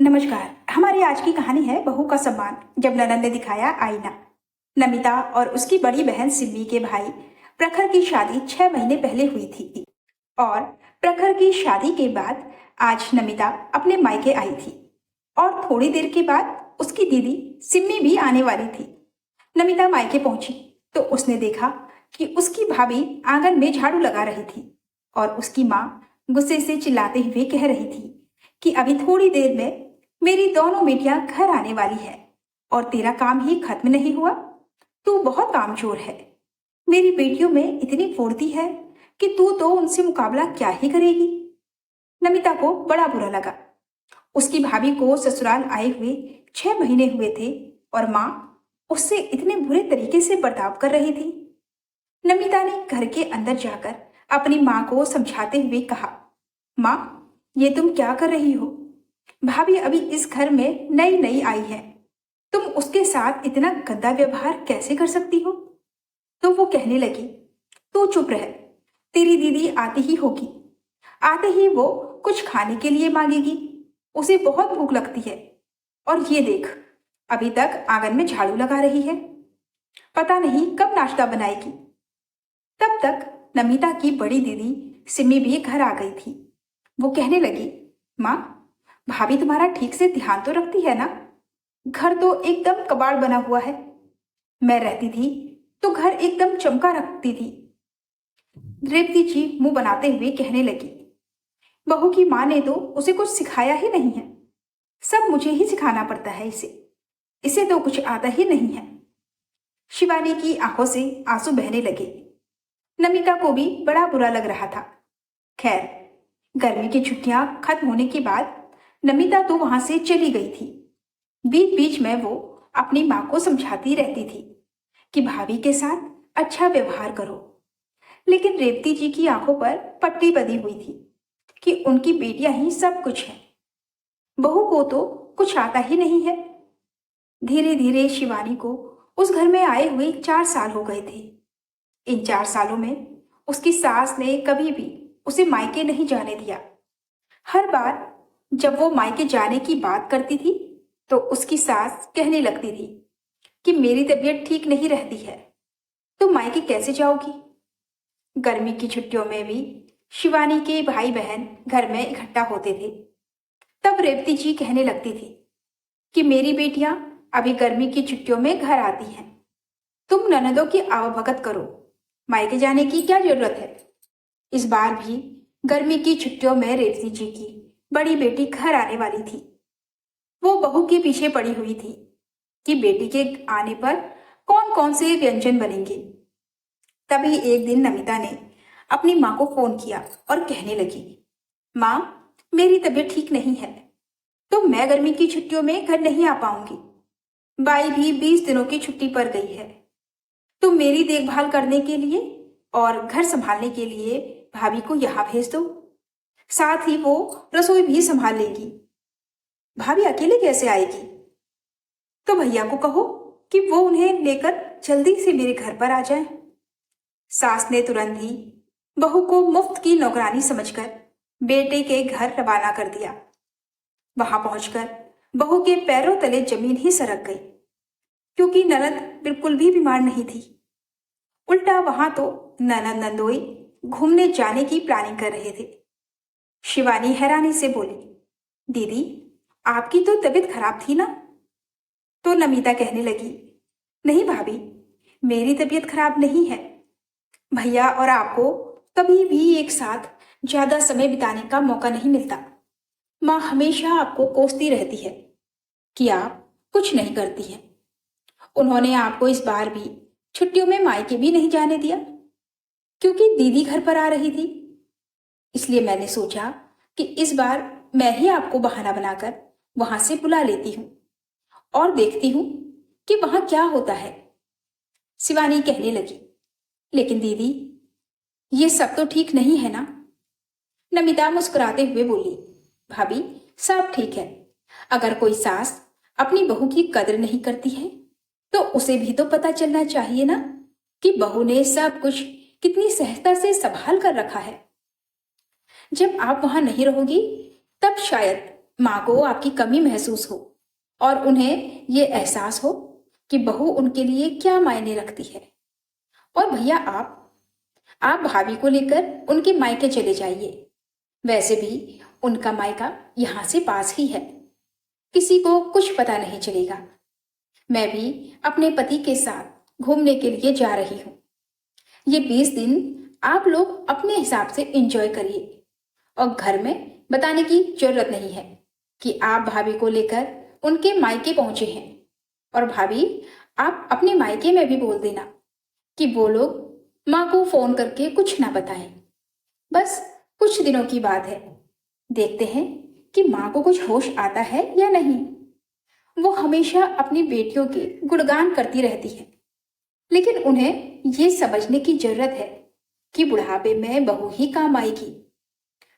नमस्कार। हमारी आज की कहानी है बहू का सम्मान। जब ननद ने दिखाया आईना। नमिता और उसकी बड़ी बहन सिम्मी के भाई प्रखर की शादी 6 महीने पहले हुई थी और प्रखर की शादी के बाद आज नमिता अपने मायके आई थी और थोड़ी देर के बाद उसकी दीदी सिम्मी भी आने वाली थी। नमिता मायके पहुंची तो उसने देखा कि उसकी भाभी आंगन में झाड़ू लगा रही थी और उसकी माँ गुस्से से चिल्लाते हुए कह रही थी कि अभी थोड़ी देर में मेरी दोनों बेटियां घर आने वाली है और तेरा काम ही खत्म नहीं हुआ। तू बहुत कामचोर है। मेरी बेटियों में इतनी फुर्ती है कि तू तो उनसे मुकाबला क्या ही करेगी। नमिता को बड़ा बुरा लगा। उसकी भाभी को ससुराल आए हुए 6 महीने हुए थे और माँ उससे इतने बुरे तरीके से बर्ताव कर रही थी। नमिता ने घर के अंदर जाकर अपनी माँ को समझाते हुए कहा, माँ, ये तुम क्या कर रही हो? भाभी अभी इस घर में नई नई आई है। तुम उसके साथ इतना गंदा व्यवहार कैसे कर सकती हो? तो वो कहने लगी, तू चुप रह। तेरी दीदी आती ही होगी। आते ही वो कुछ खाने के लिए मांगेगी। उसे बहुत भूख लगती है। और ये देख, अभी तक आंगन में झाड़ू लगा रही है। पता नहीं कब नाश्ता बनाएगी। तब तक नमिता की बड़ी दीदी सिमी भी घर आ गई थी। वो कहने लगी, माँ, भाभी तुम्हारा ठीक से ध्यान तो रखती है ना? घर तो एकदम कबाड़ बना हुआ है। मैं रहती थी तो घर एकदम चमका रखती थी। रेवती जी मुंह बनाते हुए कहने लगी, बहू की माँ ने तो उसे कुछ सिखाया ही नहीं है। सब मुझे ही सिखाना पड़ता है इसे। इसे तो कुछ आता ही नहीं है। शिवानी की आंखों से आंसू बहने लगे। नमिता को भी बड़ा बुरा लग रहा था। खैर, गर्मी की छुट्टियां खत्म होने के बाद नमिता तो वहां से चली गई थी। बीच बीच में वो अपनी माँ को समझाती रहती थी कि भाभी के साथ अच्छा व्यवहार करो। लेकिन रेवती जी की आंखों पर पट्टी बंधी हुई थी कि उनकी बेटियां ही सब कुछ है। बहू को तो कुछ आता ही नहीं है। धीरे धीरे शिवानी को उस घर में आए हुए 4 साल हो गए थे। इन 4 सालों में उसकी सास ने कभी भी उसे मायके नहीं जाने दिया। हर बार जब वो मायके जाने की बात करती थी तो उसकी सास कहने लगती थी कि मेरी तबीयत ठीक नहीं रहती है, तो मायके कैसे जाओगी? गर्मी की छुट्टियों में भी शिवानी के भाई बहन घर में इकट्ठा होते थे। तब रेवती जी कहने लगती थी कि मेरी बेटियां अभी गर्मी की छुट्टियों में घर आती हैं। तुम ननदों की आवभगत करो। मायके जाने की क्या जरूरत है? इस बार भी गर्मी की छुट्टियों में रेवती जी की बड़ी बेटी घर आने वाली थी। वो बहू के पीछे पड़ी हुई थी कि बेटी के आने पर कौन कौन से व्यंजन बनेंगे। तभी एक दिन नमिता ने अपनी माँ को फोन किया और कहने लगी, माँ, मेरी तबीयत ठीक नहीं है तो मैं गर्मी की छुट्टियों में घर नहीं आ पाऊंगी। बाई भी 20 दिनों की छुट्टी पर गई है। तो मेरी देखभाल करने के लिए और घर संभालने के लिए भाभी को यहाँ भेज दो। साथ ही वो रसोई भी संभाल लेगी। भाभी अकेले कैसे आएगी? तो भैया को कहो कि वो उन्हें लेकर जल्दी से मेरे घर पर आ जाए। सास ने तुरंत ही बहू को मुफ्त की नौकरानी समझकर बेटे के घर रवाना कर दिया। वहां पहुंचकर बहू के पैरों तले जमीन ही सरक गई, क्योंकि ननद बिल्कुल भी बीमार नहीं थी। उल्टा वहां तो ननद नंदोई घूमने जाने की प्लानिंग कर रहे थे। शिवानी हैरानी से बोली, दीदी, आपकी तो तबीयत खराब थी ना? तो नमिता कहने लगी, नहीं भाभी, मेरी तबीयत खराब नहीं है। भैया और आपको कभी भी एक साथ ज्यादा समय बिताने का मौका नहीं मिलता। माँ हमेशा आपको कोसती रहती है कि आप कुछ नहीं करती हैं। उन्होंने आपको इस बार भी छुट्टियों में मायके भी नहीं जाने दिया, क्योंकि दीदी घर पर आ रही थी। इसलिए मैंने सोचा कि इस बार मैं ही आपको बहाना बनाकर वहां से बुला लेती हूँ और देखती हूँ कि वहां क्या होता है। शिवानी कहने लगी, लेकिन दीदी, ये सब तो ठीक नहीं है ना? नमिता मुस्कुराते हुए बोली, भाभी, सब ठीक है। अगर कोई सास अपनी बहू की कदर नहीं करती है तो उसे भी तो पता चलना चाहिए ना कि बहू ने सब कुछ कितनी सहजता से संभाल कर रखा है। जब आप वहां नहीं रहोगी तब शायद माँ को आपकी कमी महसूस हो और उन्हें ये एहसास हो कि बहू उनके लिए क्या मायने रखती है। और भैया आप भाभी को लेकर उनके मायके चले जाइए। वैसे भी उनका मायका यहाँ से पास ही है, किसी को कुछ पता नहीं चलेगा। मैं भी अपने पति के साथ घूमने के लिए जा रही हूँ। ये 20 दिन आप लोग अपने हिसाब से एंजॉय करिए और घर में बताने की जरूरत नहीं है कि आप भाभी को लेकर उनके मायके पहुंचे हैं। और भाभी, आप अपने मायके में भी बोल देना कि वो लोग माँ को फोन करके कुछ ना बताएं। बस कुछ दिनों की बात है, देखते हैं कि माँ को कुछ होश आता है या नहीं। वो हमेशा अपनी बेटियों के गुणगान करती रहती है, लेकिन उन्हें ये समझने की जरूरत है कि बुढ़ापे में बहू ही काम आएगी,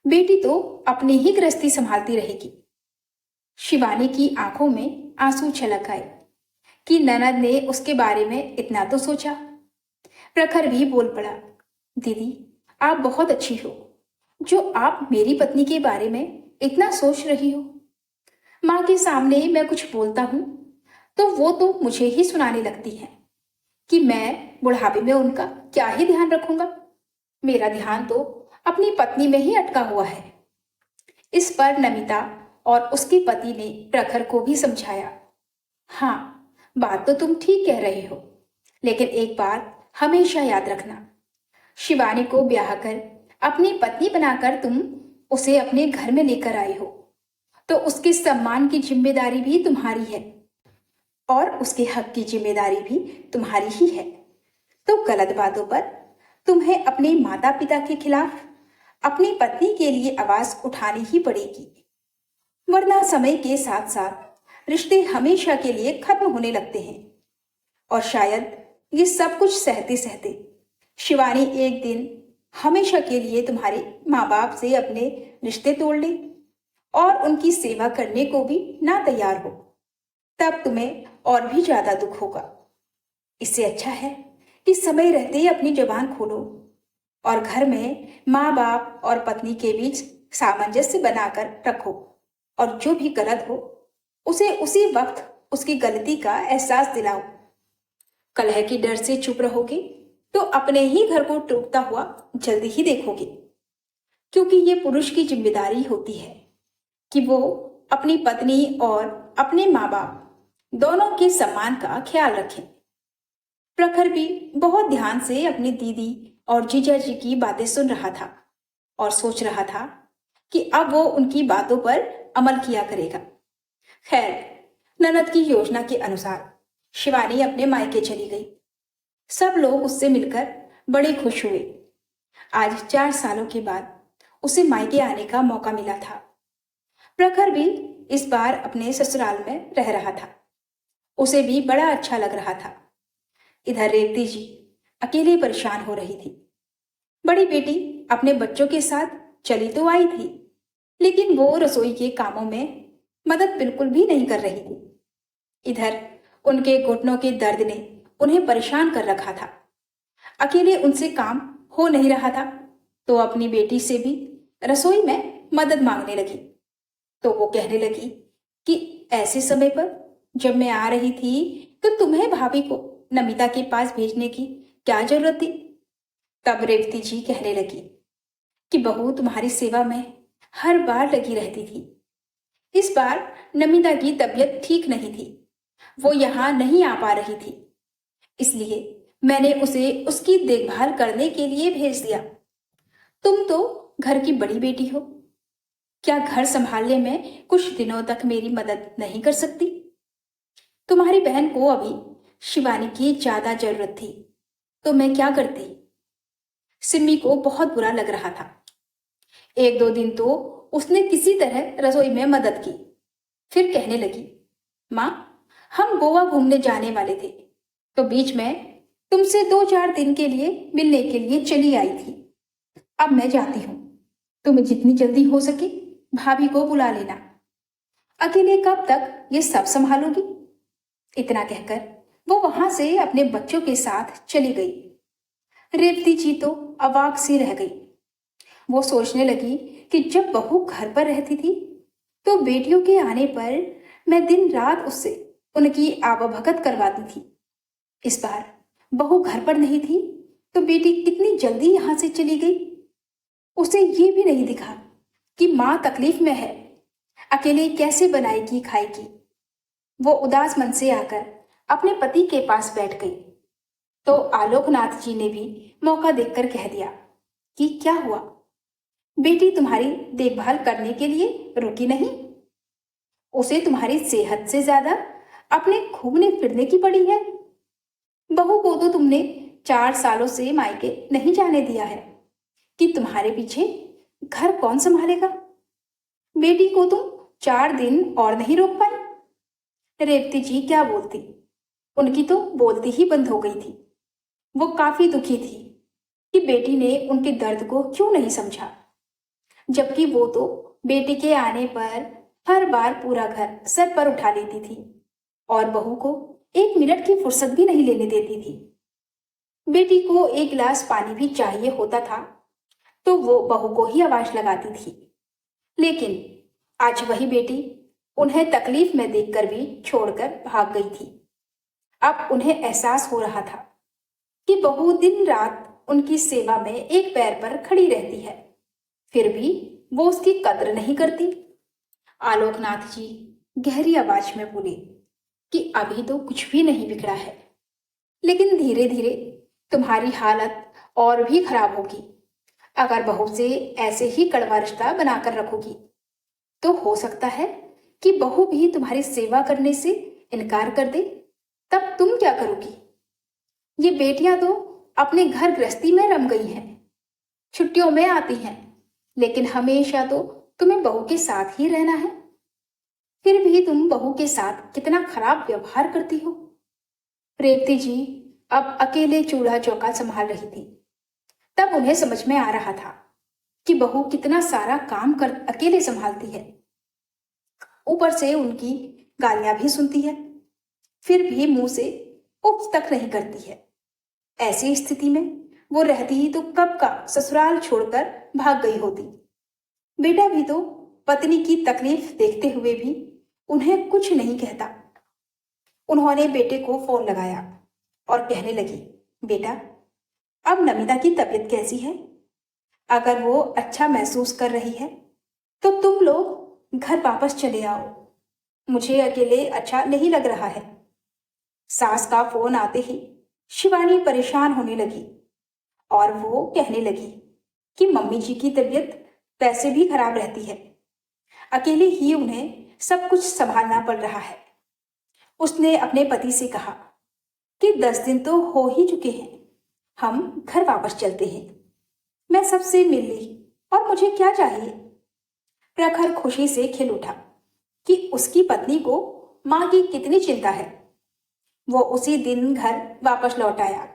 बेटी तो अपनी ही गृहस्थी संभालती रहेगी। शिवानी की आंखों में आंसू छलक आए कि ननद ने उसके बारे में इतना तो सोचा। प्रखर भी बोल पड़ा, दीदी आप बहुत अच्छी हो जो आप मेरी पत्नी के बारे में इतना सोच रही हो। माँ के सामने मैं कुछ बोलता हूँ तो वो तो मुझे ही सुनाने लगती है कि मैं बुढ़ापे में उनका क्या ही ध्यान रखूंगा। मेरा ध्यान तो अपनी पत्नी में ही अटका हुआ है। इस पर नमिता और उसके पति ने प्रखर को भी समझाया, हाँ बात तो तुम ठीक कह रहे हो, लेकिन एक बात हमेशा याद रखना, शिवानी को ब्याह कर अपनी पत्नी बनाकर तुम उसे अपने घर में लेकर आए हो तो उसके सम्मान की जिम्मेदारी भी तुम्हारी है और उसके हक की जिम्मेदारी भी तुम्हारी ही है। तो गलत बातों पर तुम्हें अपने माता पिता के खिलाफ अपनी पत्नी के लिए आवाज उठानी ही पड़ेगी, वरना समय के साथ साथ रिश्ते हमेशा के लिए खत्म होने लगते हैं। और शायद ये सब कुछ सहते सहते शिवानी एक दिन हमेशा के लिए तुम्हारे माँ बाप से अपने रिश्ते तोड़ ले और उनकी सेवा करने को भी ना तैयार हो, तब तुम्हें और भी ज्यादा दुख होगा। इससे अच्छा है कि समय रहते ही अपनी जुबान खोलो और घर में माँ बाप और पत्नी के बीच सामंजस्य बनाकर रखो और जो भी गलत हो उसे उसी वक्त उसकी गलती का एहसास दिलाओ। कलह की डर से चुप रहोगे तो अपने ही घर को टूटता हुआ जल्दी ही देखोगे, क्योंकि ये पुरुष की जिम्मेदारी होती है कि वो अपनी पत्नी और अपने माँ बाप दोनों के सम्मान का ख्याल रखें। प्रखर भी बहुत ध्यान से अपनी दीदी और जीजा जी की बातें सुन रहा था और सोच रहा था कि अब वो उनकी बातों पर अमल किया करेगा। खैर, ननद की योजना के अनुसार शिवानी अपने मायके चली गई। सब लोग उससे मिलकर बड़े खुश हुए। आज 4 सालों के बाद उसे मायके आने का मौका मिला था। प्रखर भी इस बार अपने ससुराल में रह रहा था। उसे भी बड़ा अच्छा लग रहा था। इधर रेवती जी अकेले परेशान हो रही थी। बड़ी बेटी अपने बच्चों के साथ चली तो आई थी, लेकिन वो रसोई के कामों में मदद बिल्कुल भी नहीं कर रही थी। इधर उनके घुटनों के दर्द ने उन्हें परेशान कर रखा था। अकेले उनसे काम हो नहीं रहा था तो अपनी बेटी से भी रसोई में मदद मांगने लगी। तो वो कहने लगी कि ऐसे समय पर जब मैं आ रही थी तो तुम्हें भाभी को नमिता के पास भेजने की क्या जरूरत थी। तब रेवती जी कहने लगी कि बहू तुम्हारी सेवा में हर बार लगी रहती थी। इस बार नमिता की तबीयत ठीक नहीं थी, वो यहाँ नहीं आ पा रही थी, इसलिए मैंने उसे उसकी देखभाल करने के लिए भेज दिया। तुम तो घर की बड़ी बेटी हो, क्या घर संभालने में कुछ दिनों तक मेरी मदद नहीं कर सकती? तुम्हारी बहन को अभी शिवानी की ज्यादा जरूरत थी तो मैं क्या करती। सिम्मी को बहुत बुरा लग रहा था। 1-2 दिन तो उसने किसी तरह रसोई में मदद की, फिर कहने लगी, माँ हम गोवा घूमने जाने वाले थे तो बीच में तुमसे 2-4 दिन के लिए मिलने के लिए चली आई थी। अब मैं जाती हूँ, तुम्हें जितनी जल्दी हो सके भाभी को बुला लेना। अकेले कब तक ये सब संभालोगी? इतना कहकर वो वहां से अपने बच्चों के साथ चली गई। रेवती जी तो अवाक सी रह गई। वो सोचने लगी कि जब बहू घर पर रहती थी तो बेटियों के आने पर मैं दिन रात उससे उनकी आवभगत करवाती थी। इस बार बहू घर पर नहीं थी तो बेटी कितनी जल्दी यहां से चली गई। उसे ये भी नहीं दिखा कि माँ तकलीफ में है, अकेले कैसे बनाएगी खाएगी। वो उदास मन से आकर अपने पति के पास बैठ गई। तो आलोकनाथ जी ने भी मौका देखकर कह दिया कि क्या हुआ, बेटी तुम्हारी देखभाल करने के लिए रुकी नहीं? उसे तुम्हारी सेहत से ज्यादा अपने घूमने फिरने की पड़ी है। बहू को तो तुमने 4 सालों से मायके नहीं जाने दिया है कि तुम्हारे पीछे घर कौन संभालेगा। बेटी को तुम 4 दिन और नहीं रोक पाई। रेवती जी क्या बोलती, उनकी तो बोलती ही बंद हो गई थी। वो काफी दुखी थी कि बेटी ने उनके दर्द को क्यों नहीं समझा, जबकि वो तो बेटी के आने पर हर बार पूरा घर सर पर उठा लेती थी और बहू को 1 मिनट की फुर्सत भी नहीं लेने देती थी। बेटी को 1 गिलास पानी भी चाहिए होता था तो वो बहू को ही आवाज लगाती थी। लेकिन आज वही बेटी उन्हें तकलीफ में देखकर भी छोड़कर भाग गई थी। अब उन्हें एहसास हो रहा था कि बहू दिन रात उनकी सेवा में एक पैर पर खड़ी रहती है, फिर भी वो उसकी कद्र नहीं करती। आलोकनाथ जी गहरी आवाज में बोले कि अभी तो कुछ भी नहीं बिगड़ा है, लेकिन धीरे धीरे तुम्हारी हालत और भी खराब होगी। अगर बहू से ऐसे ही कड़वा रिश्ता बनाकर रखोगी तो हो सकता है कि बहू भी तुम्हारी सेवा करने से इनकार कर दे। तब तुम क्या करोगी? ये बेटियां तो अपने घर गृहस्थी में रम गई हैं, छुट्टियों में आती हैं, लेकिन हमेशा तो तुम्हें बहू के साथ ही रहना है। फिर भी तुम बहू के साथ कितना खराब व्यवहार करती हो। रेवती जी अब अकेले चूल्हा चौका संभाल रही थी। तब उन्हें समझ में आ रहा था कि बहू कितना सारा काम कर अकेले संभालती है, ऊपर से उनकी गालियां भी सुनती है, फिर भी मुंह से उफ तक नहीं करती है। ऐसी स्थिति में वो रहती ही तो कब का ससुराल छोड़कर भाग गई होती। बेटा भी तो पत्नी की तकलीफ देखते हुए भी उन्हें कुछ नहीं कहता। उन्होंने बेटे को फोन लगाया और कहने लगी, बेटा अब नमिता की तबीयत कैसी है? अगर वो अच्छा महसूस कर रही है तो तुम लोग घर वापस चले आओ, मुझे अकेले अच्छा नहीं लग रहा है। सास का फोन आते ही शिवानी परेशान होने लगी और वो कहने लगी कि मम्मी जी की तबीयत वैसे भी खराब रहती है, अकेले ही उन्हें सब कुछ संभालना पड़ रहा है। उसने अपने पति से कहा कि 10 दिन तो हो ही चुके हैं, हम घर वापस चलते हैं। मैं सबसे मिल ली और मुझे क्या चाहिए। प्रखर खुशी से खिल उठा कि उसकी पत्नी को मां की कितनी चिंता है। वो उसी दिन घर वापस लौट आया।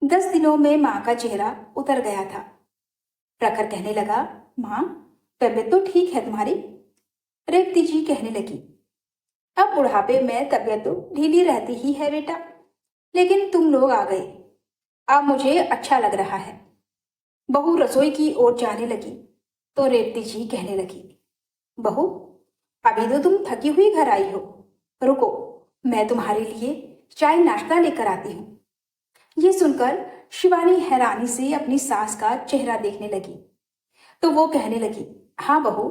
10 दिनों में मां का चेहरा उतर गया था। प्रखर कहने लगा, मां तबीयत तो ठीक है तुम्हारी? रेवती जी कहने लगी, अब बुढ़ापे में तबीयत तो ढीली रहती ही है बेटा, लेकिन तुम लोग आ गए, अब मुझे अच्छा लग रहा है। बहू रसोई की ओर जाने लगी तो रेवती जी कहने लगी, बहू अभी तो तुम थकी हुई घर आई हो, रुको मैं तुम्हारे लिए चाय नाश्ता लेकर आती हूँ। ये सुनकर शिवानी हैरानी से अपनी सास का चेहरा देखने लगी तो वो कहने लगी, हाँ बहू,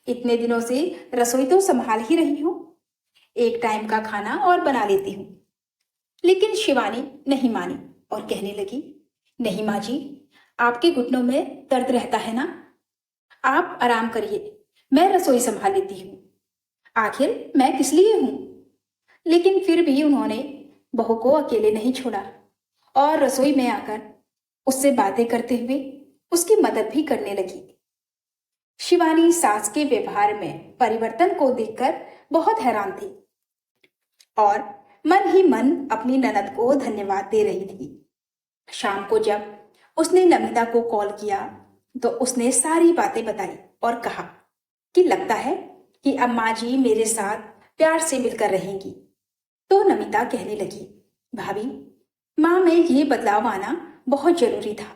इतने दिनों से रसोई तो संभाल ही रही हूँ, एक टाइम का खाना और बना लेती हूँ। लेकिन शिवानी नहीं मानी और कहने लगी, नहीं माँ जी, आपके घुटनों में दर्द रहता है ना, आप आराम करिए, मैं रसोई संभाल लेती हूँ, आखिर मैं किस लिए हूँ। लेकिन फिर भी उन्होंने बहू को अकेले नहीं छोड़ा और रसोई में आकर उससे बातें करते हुए उसकी मदद भी करने लगी। शिवानी सास के व्यवहार में परिवर्तन को देखकर बहुत हैरान थी और मन ही मन अपनी ननद को धन्यवाद दे रही थी। शाम को जब उसने नमिता को कॉल किया तो उसने सारी बातें बताई और कहा कि लगता है कि अम्मा जी मेरे साथ प्यार से मिलकर रहेंगी। तो नमिता कहने लगी, भाभी माँ में ये बदलाव आना बहुत जरूरी था।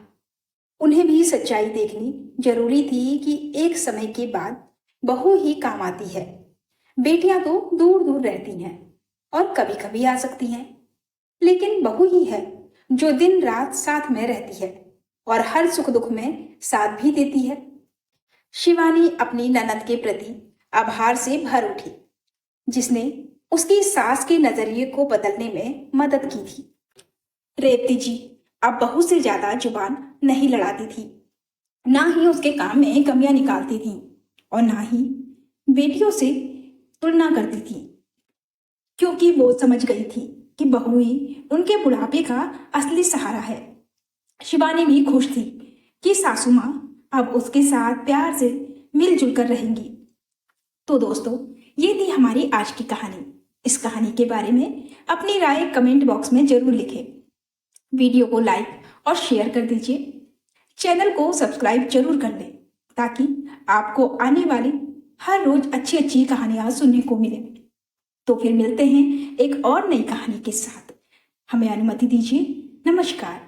उन्हें भी सच्चाई देखनी जरूरी थी कि एक समय के बाद बहू ही काम आती है। बेटियां तो दूर दूर रहती हैं और कभी कभी आ सकती हैं, लेकिन बहू ही है जो दिन रात साथ में रहती है और हर सुख दुख में साथ भी देती है। शिवानी अपनी ननद के प्रति आभार से भर उठी, जिसने उसकी सास के नजरिए को बदलने में मदद की थी। रेवती जी अब बहू से ज्यादा जुबान नहीं लड़ाती थी, ना ही उसके काम में कमियां निकालती थी और ना ही बेटियों से तुलना करती थी, क्योंकि वो समझ गई थी कि बहू ही उनके बुढ़ापे का असली सहारा है। शिवानी भी खुश थी कि सासू माँ अब उसके साथ प्यार से मिलजुल कर रहेंगी। तो दोस्तों, ये थी हमारी आज की कहानी। इस कहानी के बारे में अपनी राय कमेंट बॉक्स में जरूर लिखें। वीडियो को लाइक और शेयर कर दीजिए। चैनल को सब्सक्राइब जरूर कर लें ताकि आपको आने वाली हर रोज अच्छी अच्छी कहानियां सुनने को मिले। तो फिर मिलते हैं एक और नई कहानी के साथ। हमें अनुमति दीजिए। नमस्कार।